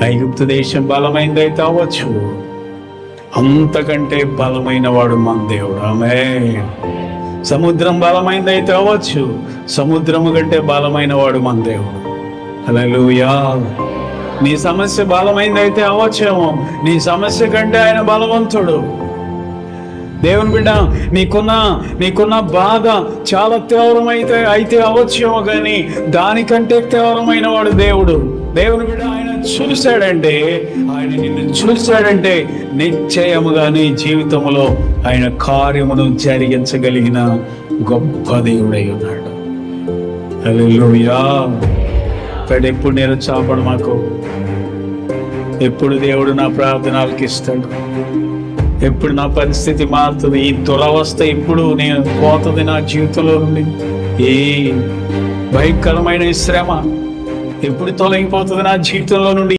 ఐగుప్తు దేశం బలమైనదైతే అవ్వచ్చు, అంతకంటే బలమైన వాడు మన దేవుడు. ఆమేన్. సముద్రం బలమైనదైతే అవ్వచ్చు, సముద్రము కంటే బలమైన వాడు మన దేవుడు. హల్లెలూయా. నీ సమస్య బలమైనదైతే అవ్వచ్చేమో, నీ సమస్య కంటే ఆయన బలవంతుడు. దేవుని బిడ్డ, నీకున్న బాధ చాలా తీవ్రమైతే అవ్వచ్చేమో, కానీ దానికంటే తీవ్రమైన వాడు దేవుడు. దేవుని బిడ్డ, ఆయన నిన్ను చూశాడంటే నిశ్చయముగా నీ జీవితంలో ఆయన కార్యమును జరిగించగలిగిన గొప్ప దేవుడై ఉన్నాడు. హల్లెలూయా. ఎప్పుడు నిరుత్సాహపడు మాకు. ఎప్పుడు దేవుడు నా ప్రార్థన ఆలకిస్తాడు, ఎప్పుడు నా పరిస్థితి మారుతుంది, ఈ దురవస్థ ఎప్పుడు నేను పోతుంది నా జీవితంలో నుండి, ఈ భయంకరమైన శ్రమ ఎప్పుడు తొలగిపోతుంది నా జీవితంలో నుండి.